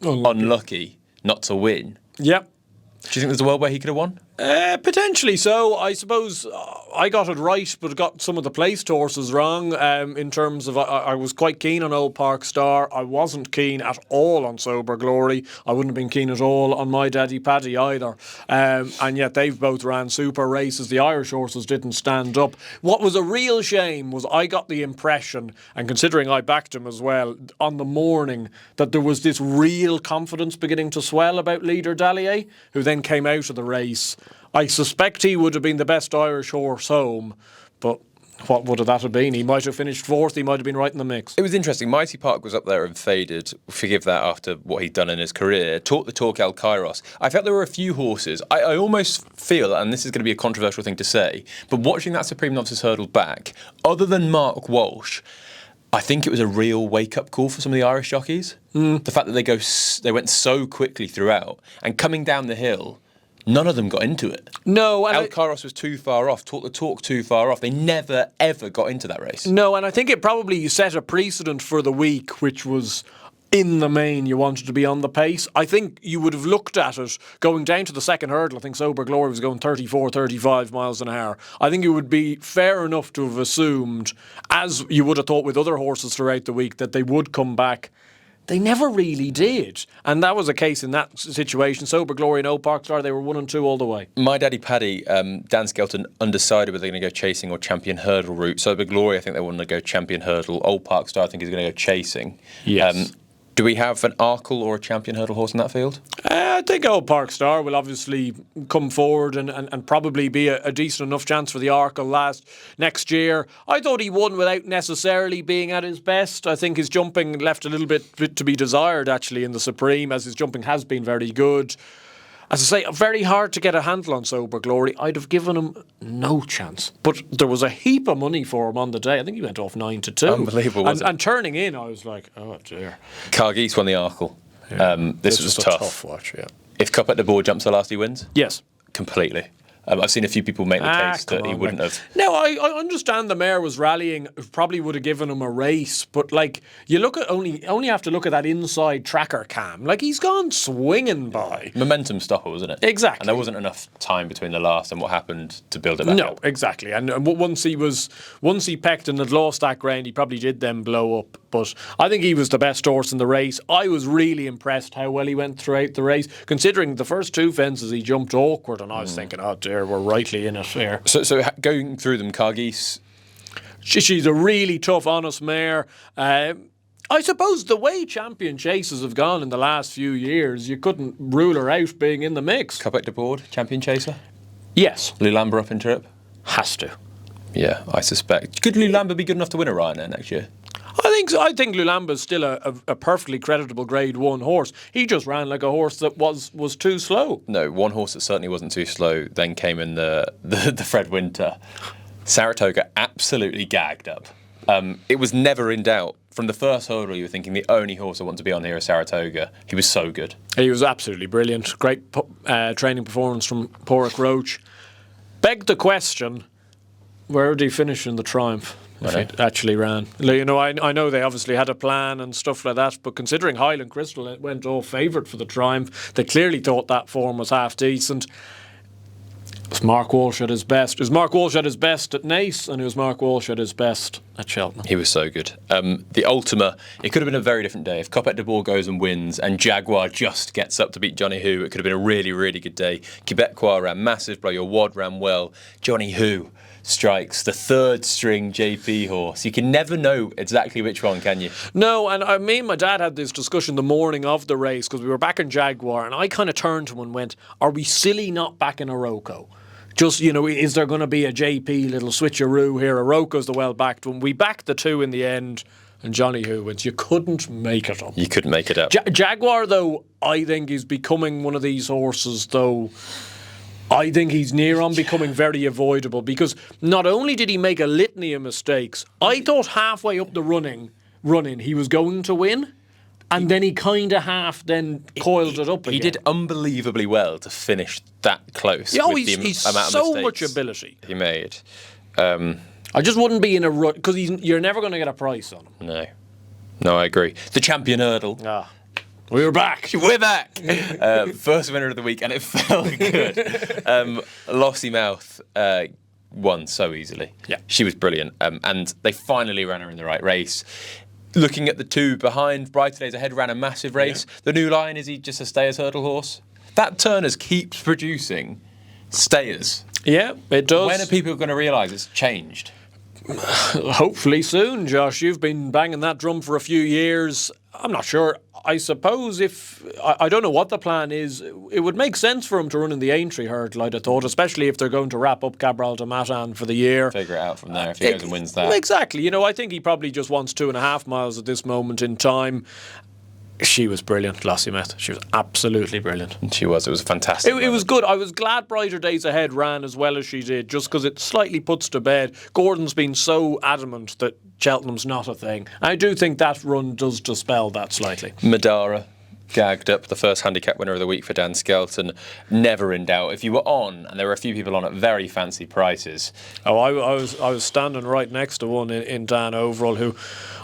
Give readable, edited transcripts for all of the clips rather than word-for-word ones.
unlucky not to win. Yep. Do you think there's a world where he could have won? Potentially so. I suppose I got it right, but got some of the placed horses wrong. In terms of, I was quite keen on Old Park Star. I wasn't keen at all on Sober Glory. I wouldn't have been keen at all on My Daddy Paddy either. And yet they've both ran super races. The Irish horses didn't stand up. What was a real shame was I got the impression, and considering I backed him as well, on the morning, that there was this real confidence beginning to swell about Leader Dallier, who then came out of the race. I suspect he would have been the best Irish horse home, but what would that have been? He might have finished fourth, he might have been right in the mix. It was interesting. Mighty Park was up there and faded. Forgive that after what he'd done in his career. Talk the talk El Kairos. I felt there were a few horses. I almost feel, and this is going to be a controversial thing to say, but watching that Supreme Novices Hurdle back, other than Mark Walsh, I think it was a real wake-up call for some of the Irish jockeys. The fact that they went so quickly throughout, and coming down the hill, none of them got into it. No, and El Kairos was too far off. Talk the talk too far off. They never ever got into that race. No, and I think it probably set a precedent for the week, which was, in the main, you wanted to be on the pace. I think you would have looked at it going down to the second hurdle. I think Sober Glory was going 34, 35 miles an hour. I think it would be fair enough to have assumed, as you would have thought with other horses throughout the week, that they would come back. They never really did. And that was a case in that situation. Sober Glory and Old Park Star, they were 1 and 2 all the way. My Daddy Paddy, Dan Skelton undecided whether they're going to go chasing or champion hurdle route. Sober Glory, I think they want to go champion hurdle. Old Park Star, I think, is going to go chasing. Yes. Do we have an Arkle or a champion hurdle horse in that field? I think Old Park Star will obviously come forward and probably be a decent enough chance for the Arkle next year. I thought he won without necessarily being at his best. I think his jumping left a little bit to be desired, actually, in the Supreme, as his jumping has been very good. As I say, very hard to get a handle on Sober Glory. I'd have given him no chance. But there was a heap of money for him on the day. I think he went off 9-2. Unbelievable, wasn't it? And turning in, I was like, oh dear. Cargeese won the Arkle. Yeah. This was a tough. tough watch, yeah. If Cup at the Board jumps the last, he wins? Yes. Completely. I've seen a few people make the case that he wouldn't have. No, I understand the mare was rallying, probably would have given him a race, but like you look at only have to look at that inside tracker cam. Like he's gone swinging by. Momentum stopper, wasn't it? Exactly. And there wasn't enough time between the last and what happened to build it back up. No, exactly. And once he pecked and had lost that ground, he probably did then blow up. But I think he was the best horse in the race. I was really impressed how well he went throughout the race, considering the first two fences he jumped awkward, and I was thinking, oh dear, we're rightly in it here. So going through them, Cargeese. She's a really tough, honest mare. I suppose the way champion chases have gone in the last few years, you couldn't rule her out being in the mix. Cup at the Board, champion chaser. Yes. Lulamber up in trip. Has to. Yeah, I suspect. Could Lulamber be good enough to win a Ryanair next year? I think so. I think Lulamba's still a perfectly creditable Grade 1 horse. He just ran like a horse that was too slow. No, one horse that certainly wasn't too slow then came in the Fred Winter. Saratoga absolutely gagged up. It was never in doubt. From the first hurdle, you were thinking the only horse I want to be on here is Saratoga. He was so good. He was absolutely brilliant. Great training performance from Porrick Roach. Begged the question, where did he finish in the Triumph? If he actually ran. You know, I know they obviously had a plan and stuff like that, but considering Highland Crystal went all favourite for the Triumph, they clearly thought that form was half decent. It was Mark Walsh at his best. It was Mark Walsh at his best at Naas, and it was Mark Walsh at his best at Cheltenham. He was so good. The Ultima, it could have been a very different day. If Copet de Boer goes and wins, and Jaguar just gets up to beat Johnny Who, it could have been a really, really good day. Quebecois ran massive, blow. Your Wad ran well. Johnny Who strikes the third string JP horse. You can never know exactly which one, can you? No, and me and my dad had this discussion the morning of the race because we were back in Jaguar, and I kind of turned to him and went, are we silly not back in Oroco? Just, you know, is there going to be a JP little switcheroo here? Oroco's the well-backed one. We backed the two in the end, and Johnny Who wins. You couldn't make it up. You couldn't make it up. Jaguar, though, I think is becoming one of these horses, though. I think he's near on becoming very avoidable because not only did he make a litany of mistakes, I thought halfway up the running he was going to win, and then he kind of half then coiled it up again. He did unbelievably well to finish that close. Yeah, with he's the amount of so mistakes much ability he made. I just wouldn't be in a rut because you're never going to get a price on him. No, I agree. The champion hurdle. We're back. We're back. First winner of the week, and it felt good. Lossy-Mouth won so easily. Yeah. She was brilliant. And they finally ran her in the right race. Looking at the two behind, Brighton Days Ahead ran a massive race. Yeah. The New Lion, is he just a stayers hurdle horse? That Turners keeps producing stayers. Yeah, it does. When are people going to realise it's changed? Hopefully soon, Josh. You've been banging that drum for a few years. I'm not sure. I suppose I don't know what the plan is. It would make sense for him to run in the Aintree hurdle, I'd have thought, especially if they're going to wrap up Cabral de Matan for the year. Figure it out from there if he goes and wins that. Exactly. You know, I think he probably just wants 2.5 miles at this moment in time. She was brilliant, Lossy-Mouth. She was absolutely brilliant. She was. It was fantastic. It was good. I was glad Brighter Days Ahead ran as well as she did, just because it slightly puts to bed. Gordon's been so adamant that Cheltenham's not a thing. I do think that run does dispel that slightly. Madara gagged up the first handicap winner of the week for Dan Skelton. Never in doubt. If you were on, and there were a few people on at very fancy prices. Oh, I was standing right next to one in Dan Overall, who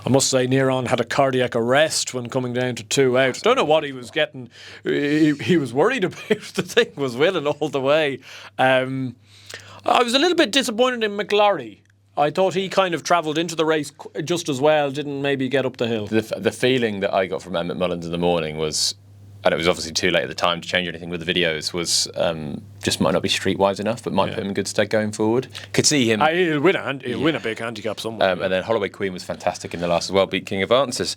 I must say near on had a cardiac arrest when coming down to 2 out. Don't know what he was getting. He was worried about. The thing was winning all the way. I was a little bit disappointed in McLaury. I thought he kind of travelled into the race just as well, didn't maybe get up the hill. The feeling that I got from Emmett Mullins in the morning was, and it was obviously too late at the time to change anything with the videos, was just might not be streetwise enough, but might put him in good stead going forward. Could see him. He'll win a big handicap somewhere. And then Holloway Queen was fantastic in the last as well, beat King of Answers.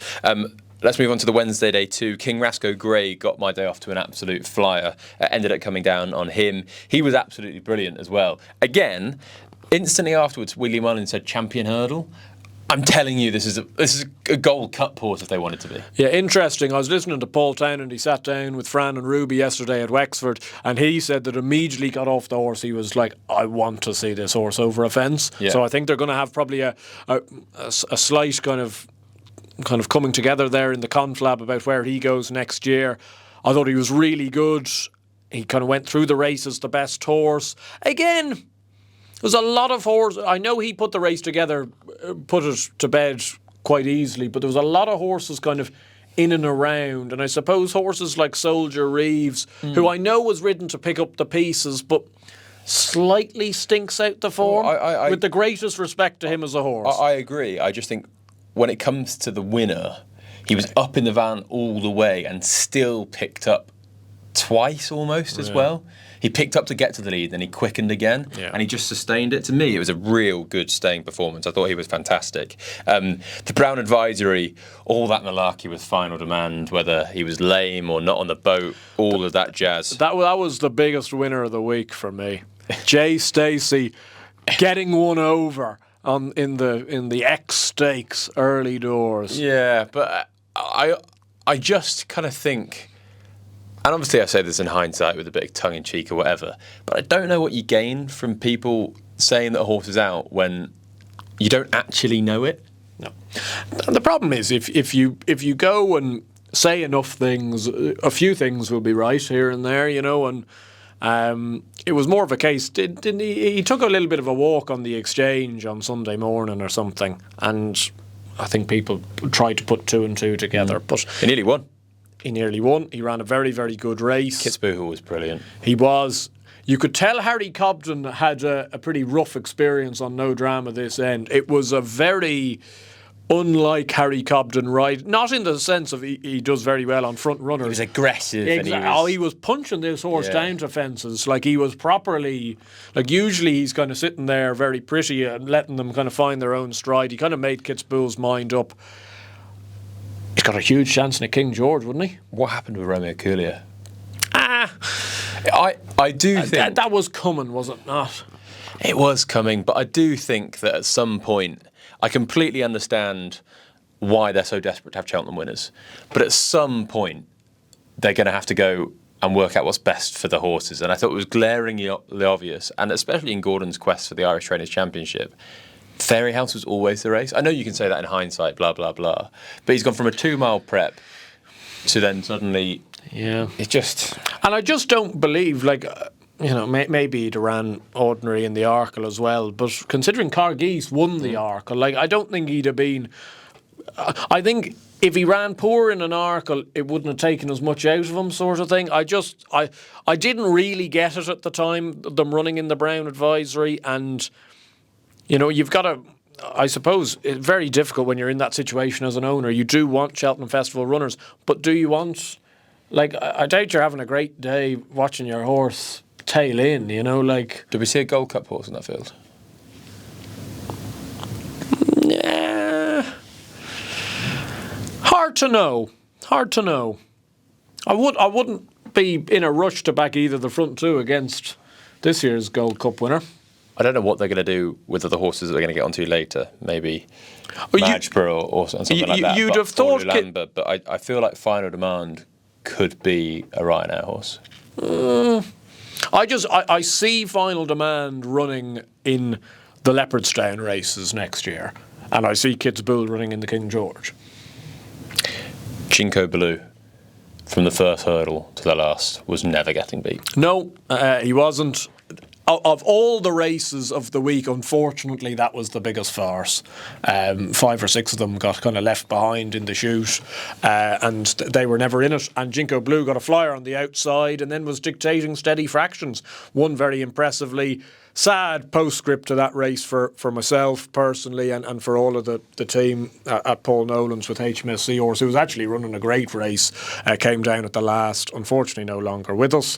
Let's move on to the Wednesday day 2. King Rasco Gray got my day off to an absolute flyer. Ended up coming down on him. He was absolutely brilliant as well. Again, instantly afterwards, Willie Mullins said champion hurdle. I'm telling you, this is a Gold Cup horse if they want it to be. Yeah, interesting. I was listening to Paul Town and he sat down with Fran and Ruby yesterday at Wexford, and he said that immediately got off the horse, he was like, I want to see this horse over a fence. Yeah. So I think they're going to have probably a slight kind of coming together there in the conflab about where he goes next year. I thought he was really good. He kind of went through the race as the best horse. Again, there's a lot of horses. I know he put the race together, put it to bed quite easily, but there was a lot of horses kind of in and around. And I suppose horses like Soldier Reeves, who I know was ridden to pick up the pieces, but slightly stinks out the form. With the greatest respect to him as a horse. I agree. I just think when it comes to the winner, he was up in the van all the way and still picked up twice almost as well. He picked up to get to the lead, then he quickened again, and he just sustained it. To me, it was a real good staying performance. I thought he was fantastic. The Brown Advisory, all that malarkey with Final Demand, whether he was lame or not on the boat, all of that jazz. That was the biggest winner of the week for me. Jay Stacey getting one over in the X Stakes early doors. Yeah, but I just kind of think. And obviously I say this in hindsight with a bit of tongue-in-cheek or whatever, but I don't know what you gain from people saying that a horse is out when you don't actually know it. No. The problem is if you go and say enough things, a few things will be right here and there, you know, and it was more of a case, didn't he took a little bit of a walk on the exchange on Sunday morning or something, and I think people tried to put 2 and 2 together. But he nearly won. He nearly won. He ran a very, very good race. Kitzbühel was brilliant. He was. You could tell Harry Cobden had a pretty rough experience on No Drama this end. It was a very unlike Harry Cobden ride. Not in the sense of he does very well on front runners. He was aggressive. Exactly. He was punching this horse down to fences. Like he was properly. Like usually he's kind of sitting there very pretty and letting them kind of find their own stride. He kind of made Kitzbühel's mind up. He's got a huge chance in a King George, wouldn't he? What happened with Romeo Coolier? I do think... That was coming, was it not? It was coming, but I do think that at some point, I completely understand why they're so desperate to have Cheltenham winners. But at some point, they're going to have to go and work out what's best for the horses. And I thought it was glaringly obvious, and especially in Gordon's quest for the Irish Trainers' Championship, Fairyhouse was always the race. I know you can say that in hindsight, blah, blah, blah. But he's gone from a 2-mile prep to then suddenly... Yeah. It just... And I just don't believe, like, you know, maybe he'd ran ordinary in the Arkle as well, but considering Cargeese won the Arkle, like, I don't think he'd have been... I think if he ran poor in an Arkle, it wouldn't have taken as much out of him, sort of thing. I didn't really get it at the time, them running in the Brown advisory, and you've got to. I suppose it's very difficult when you're in that situation as an owner. You do want Cheltenham Festival runners, but do you want? I doubt you're having a great day watching your horse tail in. Did we see a Gold Cup horse in that field? Hard to know. I wouldn't be in a rush to back either the front two against this year's Gold Cup winner. I don't know what they're going to do with the horses that they're going to get onto later. Maybe Magsborough or something like that. You'd have thought Lambert, but I feel like Final Demand could be a Ryanair horse. I see Final Demand running in the Leopardstown races next year, and I see Kit's Bull running in the King George. Jinko Blue, from the first hurdle to the last, was never getting beat. No, he wasn't. Of all the races of the week, unfortunately, that was the biggest farce. 5 or 6 of them got kind of left behind in the chute, and they were never in it. And Jinko Blue got a flyer on the outside and then was dictating steady fractions. Won very impressively. Sad postscript to that race for myself personally and for all of the team at Paul Nolan's with HMSC horse, who was actually running a great race, came down at the last, unfortunately no longer with us.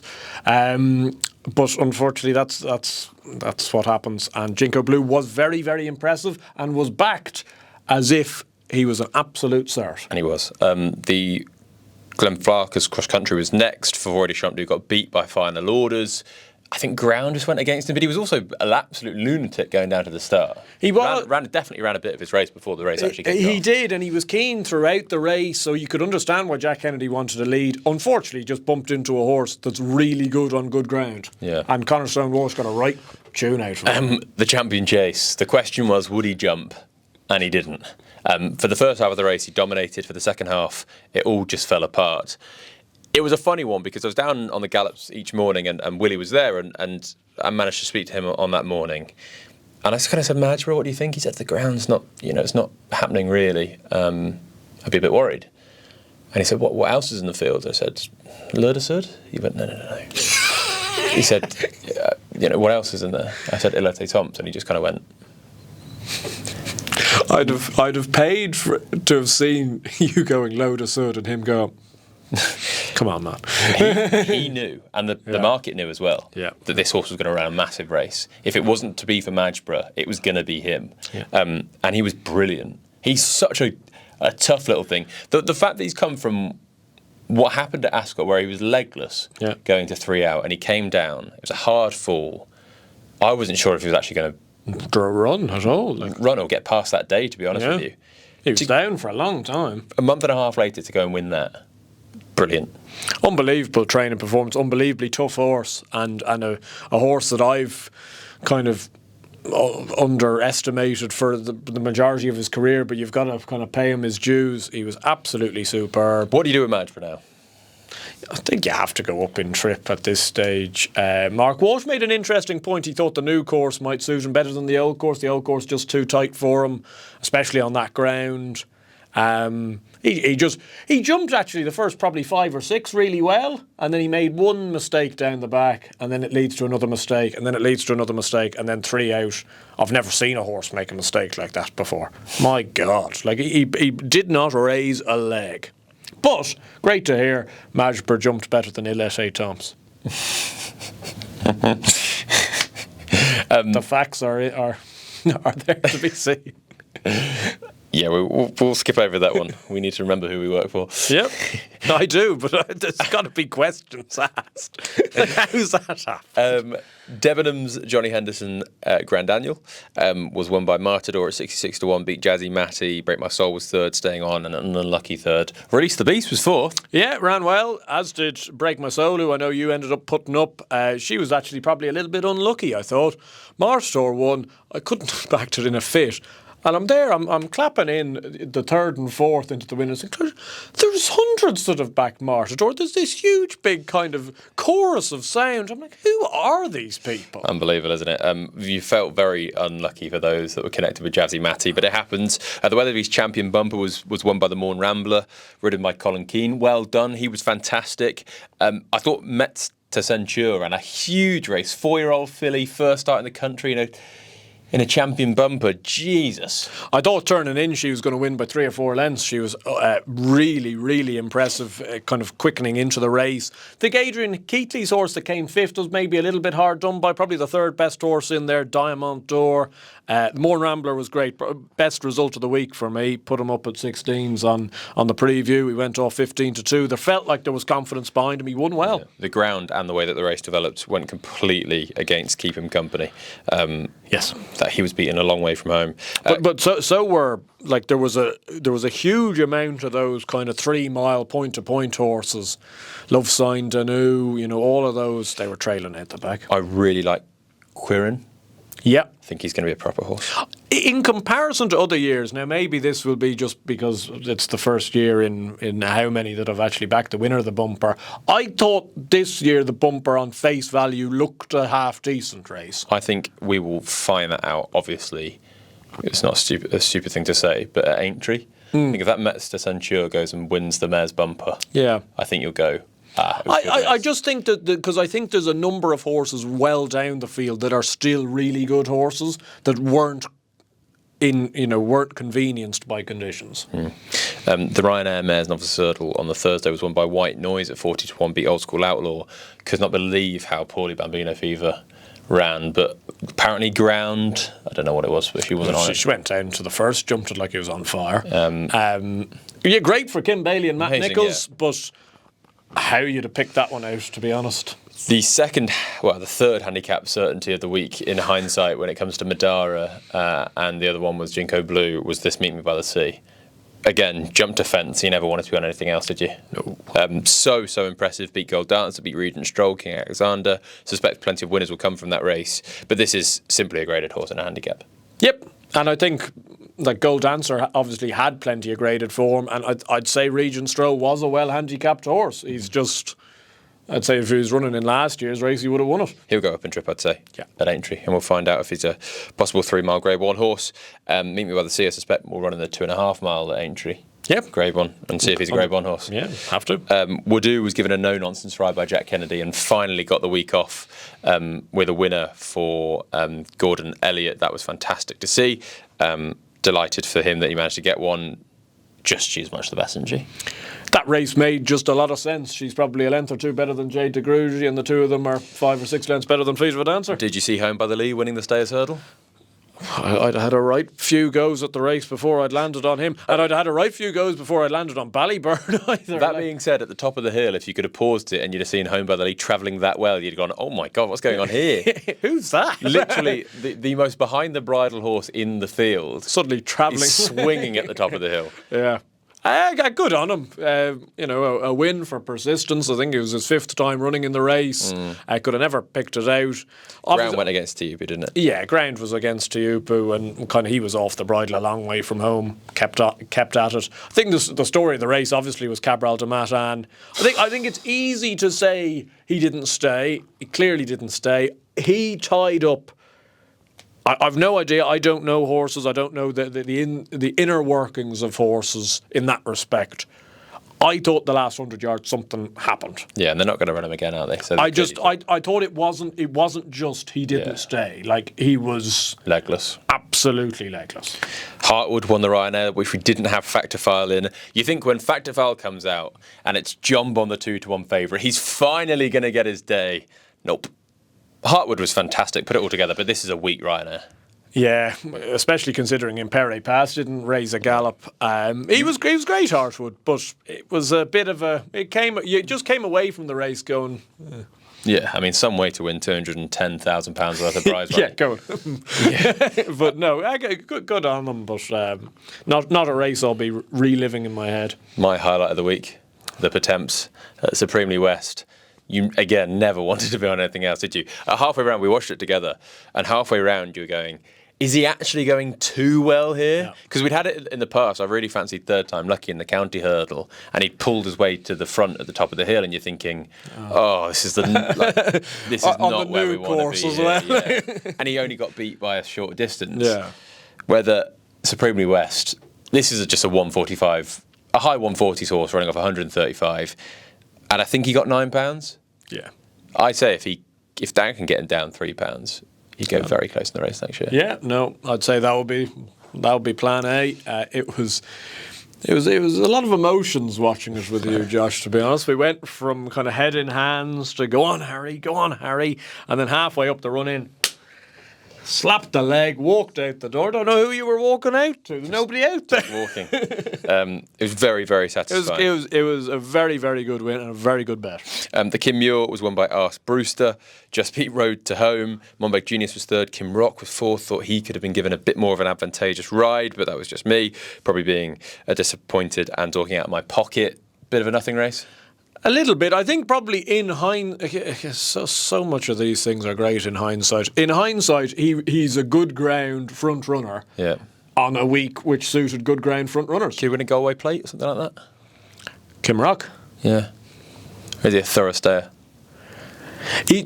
But unfortunately that's what happens. And Jinko Blue was very, very impressive and was backed as if he was an absolute cert. And he was. The Glenfarclas cross country was next for Roy Deschamps, who got beat by final orders. I think ground just went against him, but he was also an absolute lunatic going down to the start. He definitely ran a bit of his race before the race actually kicked off. He did, and he was keen throughout the race, so you could understand why Jack Kennedy wanted to lead. Unfortunately, he just bumped into a horse that's really good on good ground. Yeah. And Conor Stone Walsh got a right tune out from him. The Champion Chase. The question was, would he jump? And he didn't. For the first half of the race, he dominated. For the second half, it all just fell apart. It was a funny one because I was down on the gallops each morning and Willie was there and I managed to speak to him on that morning. And I just kind of said, Magsborough, what do you think? He said, the ground's not, it's not happening really. I'd be a bit worried. And he said, what else is in the field? I said, Lurdesud? He went, no. He said, what else is in there? I said, Ilete Thompson. He just kind of went. I'd have paid to have seen you going Lurdesud and him go, come on, man. He knew, and the market knew as well, that this horse was going to run a massive race. If it wasn't to be for Magsborough, it was going to be him. Yeah. And he was brilliant. He's such a tough little thing. The fact that he's come from what happened at Ascot, where he was legless going to 3 out, and he came down. It was a hard fall. I wasn't sure if he was actually going to run at all. Run or get past that day, to be honest with you. He was down for a long time. A month and a half later to go and win that. Brilliant. Unbelievable training performance, unbelievably tough horse, and a horse that I've kind of underestimated for the majority of his career, but you've got to kind of pay him his dues. He was absolutely superb. What do you do with Magsborough now? I think you have to go up in trip at this stage. Mark Walsh made an interesting point. He thought the new course might suit him better than the old course. The old course just too tight for him, especially on that ground. He jumped actually the first probably 5 or 6 really well, and then he made one mistake down the back, and then it leads to another mistake, and then it leads to another mistake, and then 3 out. I've never seen a horse make a mistake like that before. My God, he did not raise a leg. But great to hear Magsborough jumped better than Ilete Thompson. The facts are there to be seen. Yeah, we'll skip over that one. We need to remember who we work for. Yep, I do, but there's got to be questions asked. How's that happen? Debenhams Johnny Henderson Grand Annual was won by Martador at 66-1, beat Jazzy Matty. Break My Soul was 3rd, staying on, and an unlucky 3rd. Release the Beast was 4th. Yeah, ran well, as did Break My Soul, who I know you ended up putting up. She was actually probably a little bit unlucky, I thought. Martador won. I couldn't have backed it in a fit. And I'm there, I'm clapping in the third and fourth into the winners. There's hundreds that have backed Martador. There's this huge, big kind of chorus of sound. I'm like, who are these people? Unbelievable, isn't it? You felt very unlucky for those that were connected with Jazzy Matty, but it happens. The Weatherby's champion bumper was won by the Morn Rambler, ridden by Colin Keane. Well done. He was fantastic. I thought Metz to Censure ran a huge race. 4-year-old filly, first start in the country, in a champion bumper. Jesus. I thought turning in she was going to win by 3 or 4 lengths. She was really, really impressive, kind of quickening into the race. I think Adrian Keatley's horse that came fifth was maybe a little bit hard done by, probably the third best horse in there, Diamond Door. The Morn Rambler was great. Best result of the week for me. Put him up at 16s on the preview. He went off 15-2. There felt like there was confidence behind him. He won well. Yeah. The ground and the way that the race developed went completely against Keep Him Company. Yes. That he was beaten a long way from home. But so were, like, there was a huge amount of those kind of 3 mile point to point horses. Love Sign Danu, all of those, they were trailing out the back. I really like Quirin. Yeah. I think he's going to be a proper horse. In comparison to other years, now maybe this will be just because it's the first year in how many that have actually backed the winner of the bumper. I thought this year the bumper on face value looked a half decent race. I think we will find that out, obviously. It's not a stupid thing to say, but at Aintree, I think if that Metz de Censure goes and wins the mare's bumper, I think you'll go, I just think that because I think there's a number of horses well down the field that are still really good horses that weren't convenienced by conditions. The Ryanair Mares Novice Hurdle on the Thursday was won by White Noise at 40-1, beat Old School Outlaw. Could not believe how poorly Bambino Fever ran, but apparently ground, I don't know what it was, but she wasn't on it. She went down to the first, jumped it like it was on fire. Great for Kim Bailey and Matt Nichols, but how you'd have picked that one out, to be honest. The third handicap certainty of the week in hindsight when it comes to Madara, and the other one was Jinko Blue, was this Meet Me by the Sea. Again, jumped a fence. You never wanted to be on anything else, did you? No. So impressive. Beat Gold Dancer, beat Regent Stroll, King Alexander. Suspect plenty of winners will come from that race. But this is simply a graded horse in a handicap. Yep. And I think that Gold Dancer obviously had plenty of graded form. And I'd say Regent Stroll was a well-handicapped horse. He's just... I'd say if he was running in last year's race, he would have won it. He'll go up in trip, I'd say, yeah, at Aintree. And we'll find out if he's a possible 3 mile Grade 1 horse. Meet Me by the Sea, I suspect, will run in the 2.5 mile at Aintree. Yep. Grade 1, and see if he's a Grade 1 horse. Yeah, have to. Wadu was given a no-nonsense ride by Jack Kennedy and finally got the week off with a winner for Gordon Elliott. That was fantastic to see. Delighted for him that he managed to get one. Just she's much the best, isn't she? That race made just a lot of sense. She's probably a length or two better than Jade de Grugy, and the two of them are 5 or 6 lengths better than Fleet of a Dancer. Did you see Home by the Lee winning the Stayers Hurdle? I'd had a right few goes at the race before I'd landed on him, and I'd had a right few goes before I'd landed on Ballyburn either. That being said, at the top of the hill, if you could have paused it and you'd have seen Home by the Lee travelling that well, you'd have gone, oh my God, what's going on here? Who's that? Literally, the most behind the bridle horse in the field. Suddenly travelling. Swinging at the top of the hill. Yeah. Good on him. A win for persistence. I think it was his 5th time running in the race. I could have never picked it out. Ground went against Tiupu, didn't it? Yeah, ground was against Tiupu, and kind of he was off the bridle a long way from home. Kept at it. I think the story of the race obviously was Cabral de Matan. I think it's easy to say he didn't stay. He clearly didn't stay. He tied up. I've no idea. I don't know horses. I don't know the inner workings of horses in that respect. I thought the last 100 yards something happened. Yeah, and they're not going to run him again, are they? So I thought it wasn't just he didn't stay. Like, he was legless. Absolutely legless. Hartwood won the Ryanair, which we didn't have Factor File in. You think when Factor File comes out and it's John Bond the 2-1 favourite, he's finally going to get his day. Nope. Hartwood was fantastic, put it all together, but this is a weak Ryanair. Yeah, especially considering Impere Pass didn't raise a gallop. He was great, Hartwood, but it was a bit of a... You just came away from the race going... Yeah, I mean, some way to win £210,000 worth of prize money. Yeah, go on. But no, good on them, but not a race I'll be reliving in my head. My highlight of the week, the Potemps at Supremely West. You, again, never wanted to be on anything else, did you? Halfway around, we watched it together, and halfway around you were going, is he actually going too well here? Yeah. Because we'd had it in the past. I really fancied Third Time Lucky in the county hurdle, and he pulled his way to the front at the top of the hill, and you're thinking, this is this is not where we want to be. As well. Yeah. And he only got beat by a short distance. Yeah. Where the Supremely West, this is just a 145, a high 140s horse running off 135, and I think he got £9. Yeah. I'd say if Dan can get him down £3, he'd go very close in the race next year. Yeah, no, I'd say that would be plan A. It was a lot of emotions watching it with you, Josh, to be honest. We went from kind of head in hands to go on, Harry, and then halfway up the run in, slapped the leg, walked out the door. Don't know who you were walking out to. There's nobody out there. Walking. It was very, very satisfying. It was a very, very good win and a very good bet. The Kim Muir was won by Ask Brewster. Just Pete Road to home. Monbeg Genius was third. Kim Rock was fourth. Thought he could have been given a bit more of an advantageous ride, but that was just me. Probably being disappointed and talking out of my pocket. Bit of a nothing race. A little bit. I think probably in hindsight, so much of these things are great in hindsight. In hindsight, he's a good ground front runner. Yeah. On a week which suited good ground front runners. Did he win a Galway plate or something like that? Kim Rock. Yeah. Or is he a thorough stayer? He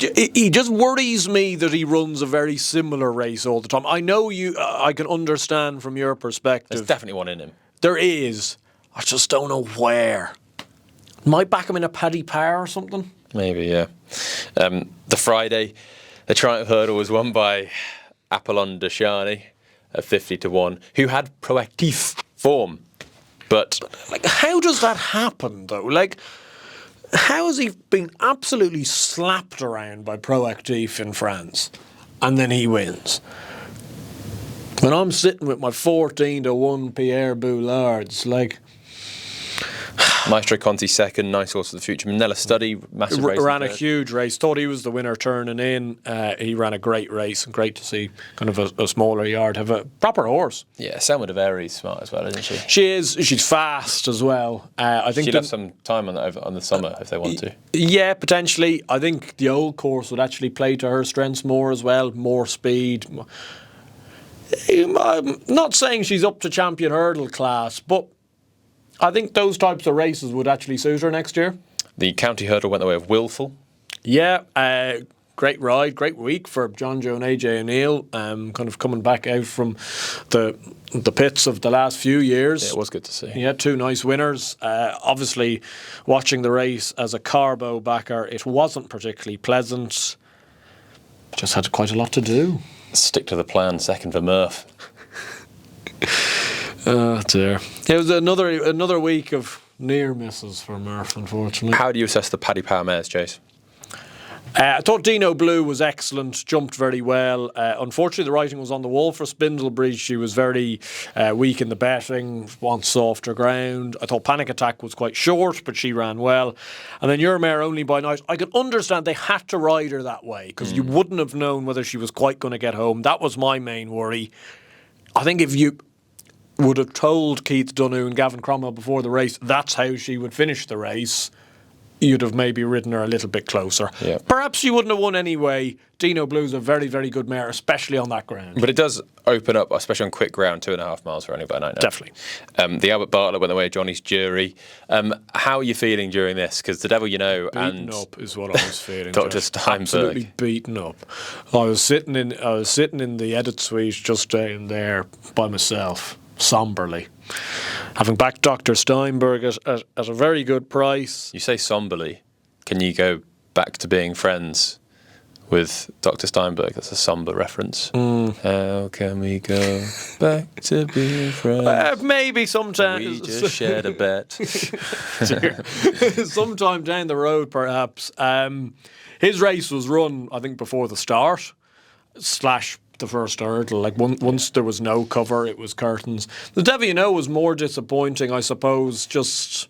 just worries me that he runs a very similar race all the time. I know you. I can understand from your perspective. There's definitely one in him. There is. I just don't know where. Might back him in a Paddy Power or something. Maybe, yeah. The Friday, the Triumph Hurdle was won by Apollon de Charny at 50-1, who had proactive form. But how does that happen, though? How has he been absolutely slapped around by Proactif in France, and then he wins? When I'm sitting with my 14-1 Pierre Boulards, Maestro Conti second, nice horse for the future. Manila Study, massive race. Ran a huge race. Thought he was the winner turning in. He ran a great race, and great to see kind of a smaller yard have a proper horse. Yeah, Selma de Very's smart as well, isn't she? She is. She's fast as well. I think she'd have some time on the summer if they want to. Yeah, potentially. I think the old course would actually play to her strengths more as well. More speed. I'm not saying she's up to champion hurdle class, but I think those types of races would actually suit her next year. The county hurdle went the way of Willful. Yeah, great ride, great week for John Joe and AJ O'Neill. Kind of coming back out from the pits of the last few years. Yeah, it was good to see. Yeah, two nice winners. Obviously, watching the race as a Carbo backer, it wasn't particularly pleasant. Just had quite a lot to do. Stick to the plan, second for Murph. Oh dear. It was another week of near misses for Murph, unfortunately. How do you assess the Paddy Power mares, Chase? I thought Dino Blue was excellent, jumped very well. Unfortunately, the writing was on the wall for Spindlebridge. She was very weak in the betting, wants softer ground. I thought Panic Attack was quite short, but she ran well. And then Your Mare Only by Night. I can understand they had to ride her that way because you wouldn't have known whether she was quite going to get home. That was my main worry. I think if you would have told Keith Donoghue and Gavin Cromwell before the race that's how she would finish the race, you'd have maybe ridden her a little bit closer. Yeah. Perhaps she wouldn't have won anyway. Dino Blue's a very, very good mare, especially on that ground. But it does open up, especially on quick ground, 2.5 miles for Only by Night now. Definitely. The Albert Bartlett went away, Johnny's Jury. How are you feeling during this? Because the devil you know beaten up is what I was feeling. Dr. Steinberg. Absolutely beaten up. I was sitting in the edit suite just down there by myself, somberly, having backed Dr. Steinberg at a very good price. You say somberly. Can you go back to being friends with Dr. Steinberg? That's a somber reference. How can we go back to being friends? Maybe sometime. We just shared a bet. Sometime down the road, perhaps. His race was run, I think, before the start, / the first hurdle. Once there was no cover, it was curtains. The Devil You Know was more disappointing, I suppose. Just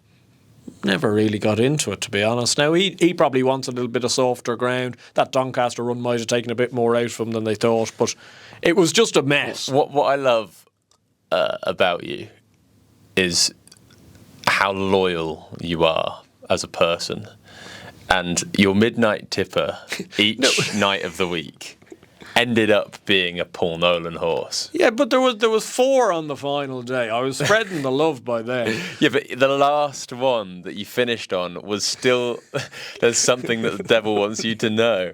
never really got into it, to be honest. Now he probably wants a little bit of softer ground. That Doncaster run might have taken a bit more out from than they thought, but it was just a mess. What I love about you is how loyal you are as a person, and your midnight tipper each night of the week ended up being a Paul Nolan horse. Yeah, but there was 4 on the final day. I was spreading the love by then. Yeah, but the last one that you finished on was still, there's something that the devil wants you to know.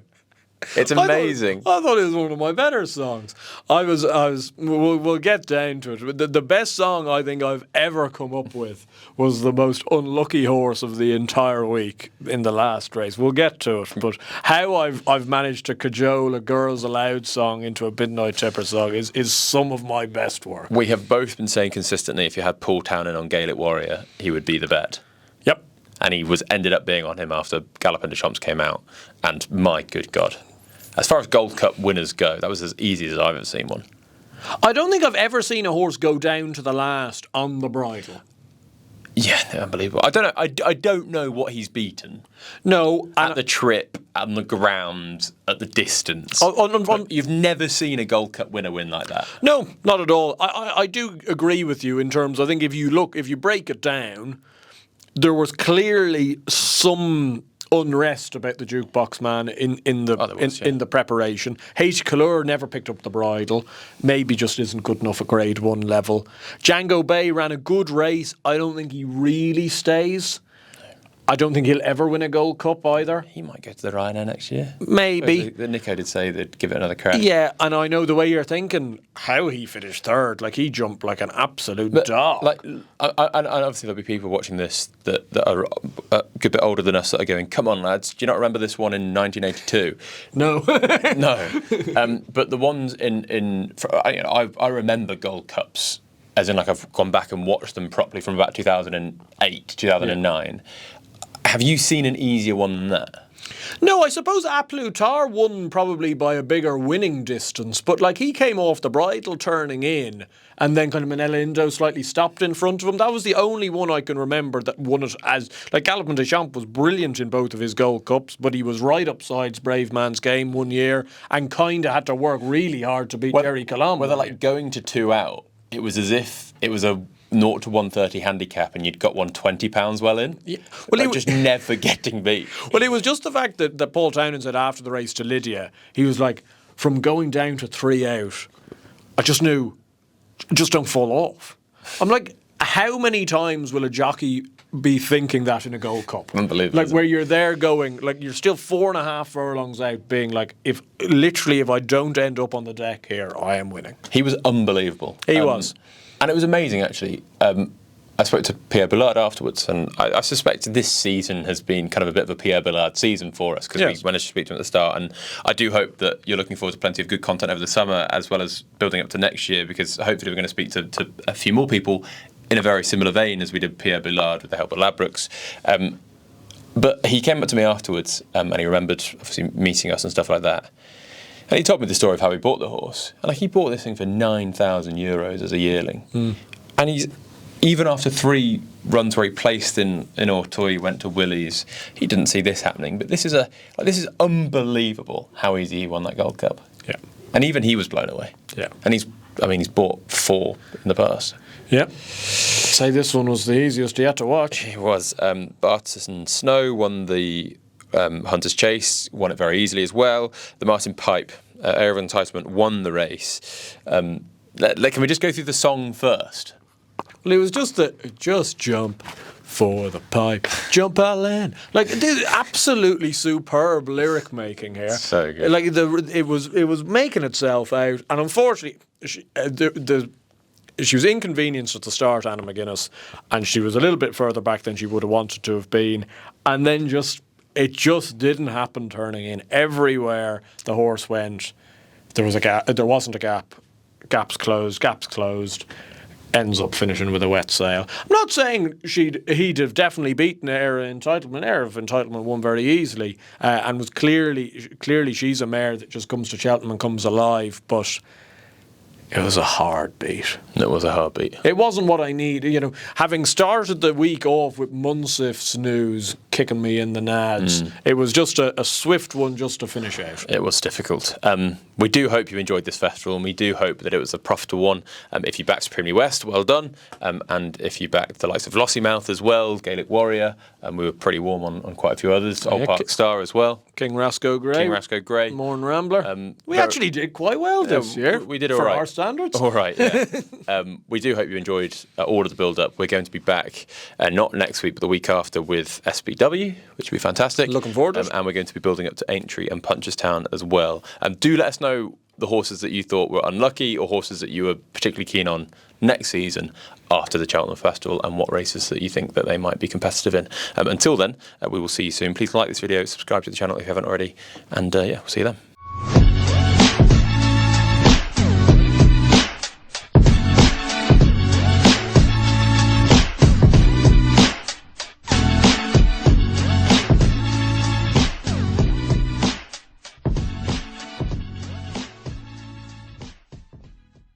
It's amazing. I thought it was one of my better songs. We'll get down to it. The best song I think I've ever come up with was the most unlucky horse of the entire week in the last race. We'll get to it. But how I've managed to cajole a Girls Aloud song into a Midnight Tipper song is some of my best work. We have both been saying consistently if you had Paul Townend on Gaelic Warrior, he would be the bet. Yep. And he ended up being on him after Galopin de Champs came out. And my good God. As far as Gold Cup winners go, that was as easy as I've ever seen one. I don't think I've ever seen a horse go down to the last on the bridle. Yeah, unbelievable. I don't know. I don't know what he's beaten. No, at the trip, on the ground, at the distance. You've never seen a Gold Cup winner win like that. No, not at all. I do agree with you in terms. I think if you break it down, there was clearly some unrest about the jukebox man in the preparation. H. Callur never picked up the bridle. Maybe just isn't good enough at Grade 1 level. Django Bay ran a good race. I don't think he really stays. I don't think he'll ever win a Gold Cup either. He might go to the Ryanair next year. Maybe. Nico did say they'd give it another crack. Yeah, and I know the way you're thinking, how he finished third. Like, he jumped like an absolute dog. Like, and obviously there'll be people watching this that are a good bit older than us that are going, come on, lads, do you not remember this one in 1982? No. No. But the ones I remember Gold Cups, as in, like, I've gone back and watched them properly from about 2008, 2009. Yeah. Have you seen an easier one than that? No, I suppose A Plus Tard won probably by a bigger winning distance, but like he came off the bridle turning in and then kind of Manella Indo slightly stopped in front of him. That was the only one I can remember that won it as... Like Galopin de Champs was brilliant in both of his Gold Cups, but he was right upsides Brave Man's Game one year and kind of had to work really hard to beat Jerry Colombo. Whether like going to 2 out, it was as if it was a 0 to 130 handicap and you'd got won £20 well in. Yeah. Well, like just never getting beat. Well, it was just the fact that Paul Townend said after the race to Lydia, he was like, from going down to 3 out, I just knew, just don't fall off. I'm like, how many times will a jockey be thinking that in a Gold Cup? Unbelievable. Like where you're there going, like you're still 4.5 furlongs out being like, if I don't end up on the deck here, I am winning. He was unbelievable. He was. And it was amazing, actually. I spoke to Pierre Billard afterwards, and I suspect this season has been kind of a bit of a Pierre Billard season for us, because we managed to speak to him at the start. And I do hope that you're looking forward to plenty of good content over the summer, as well as building up to next year, because hopefully we're going to speak to a few more people in a very similar vein as we did Pierre Billard with the help of Ladbrokes. But he came up to me afterwards, and he remembered obviously meeting us and stuff like that. And he told me the story of how he bought the horse. And like, he bought this thing for €9,000 as a yearling. Mm. And he's, even after 3 runs where he placed in Auteuil, went to Willys, he didn't see this happening. But this is this is unbelievable how easy he won that Gold Cup. Yeah. And even he was blown away. Yeah. And he's bought 4 in the past. Yeah. I'd say this one was the easiest he had to watch. It was. Bartison Snow won the Hunter's Chase, won it very easily as well. The Martin Pipe, Air of Enticement, won the race. Can we just go through the song first? Well, it was just jump for the pipe, jump Alan. Like, dude, absolutely superb lyric making here. So good. Like it was making itself out, and unfortunately, she was inconvenienced at the start, Anna McGuinness, and she was a little bit further back than she would have wanted to have been, and then it just didn't happen turning in. Everywhere the horse went, there was a gap. There wasn't a gap. Gaps closed. Ends up finishing with a wet sail. I'm not saying he'd have definitely beaten Air of Entitlement. Air of Entitlement won very easily, and was clearly she's a mare that just comes to Cheltenham and comes alive. But it was a hard beat. It was a hard beat. It wasn't what I need. You know, having started the week off with Munsif's news, kicking me in the nads. It was just a swift one just to finish out. It was difficult. We do hope you enjoyed this festival, and we do hope that it was a profitable one. If you backed Premier West, well done. And if you backed the likes of Lossiemouth as well, Gaelic Warrior, and we were pretty warm on quite a few others, Old Park Star as well. King Rasco Grey. Morn Rambler. We actually did quite well this year. We did all for right. our standards. All right, yeah. We do hope you enjoyed all of the build-up. We're going to be back, not next week, but the week after with SPW, which will be fantastic. Looking forward to it. And we're going to be building up to Aintree and Punchestown as well. Do let us know the horses that you thought were unlucky or horses that you were particularly keen on next season after the Cheltenham Festival, and what races that you think that they might be competitive in. Until then, we will see you soon. Please like this video, subscribe to the channel if you haven't already, and we'll see you then.